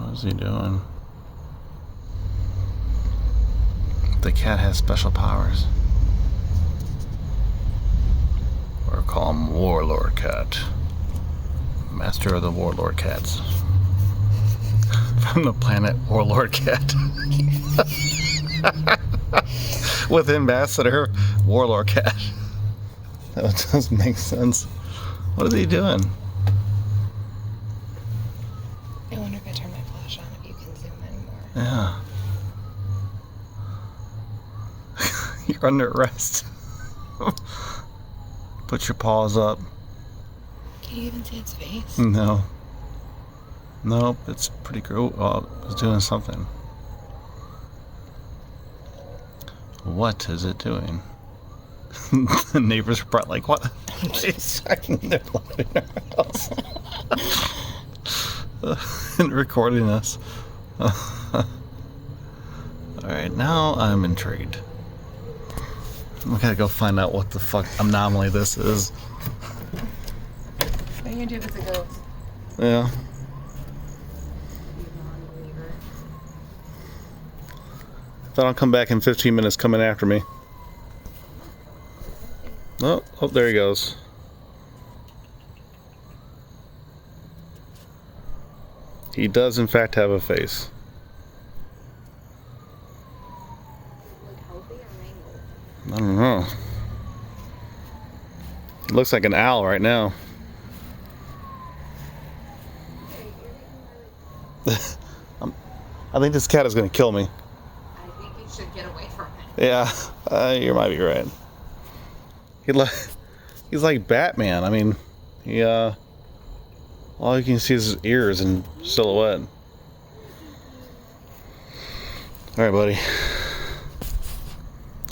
What's he doing? The cat has special powers. Or call him Warlord Cat. Master of the Warlord Cats. From the planet Warlord Cat. With Ambassador Warlord Cat. That does make sense. What is he doing? I wonder if I turn my flash on if you can zoom in more. Yeah. You're under arrest. Put your paws up. Can you even see its face? No. Nope, it's pretty cool. Oh, it's doing something. What is it doing? The neighbors are probably like, what? They're loud in our house. And recording us. Alright, now I'm intrigued. We gotta go find out what the fuck anomaly this is. What are you gonna do if it's a ghost? Yeah. Then I'll come back in 15 minutes coming after me. Oh, there he goes. He does in fact have a face. I don't know. It looks like an owl right now. I think this cat is going to kill me. I think you should get away from it. Yeah, you might be right. He's like Batman. I mean, all you can see is his ears and silhouette. All right, buddy.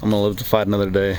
I'm gonna live to fight another day.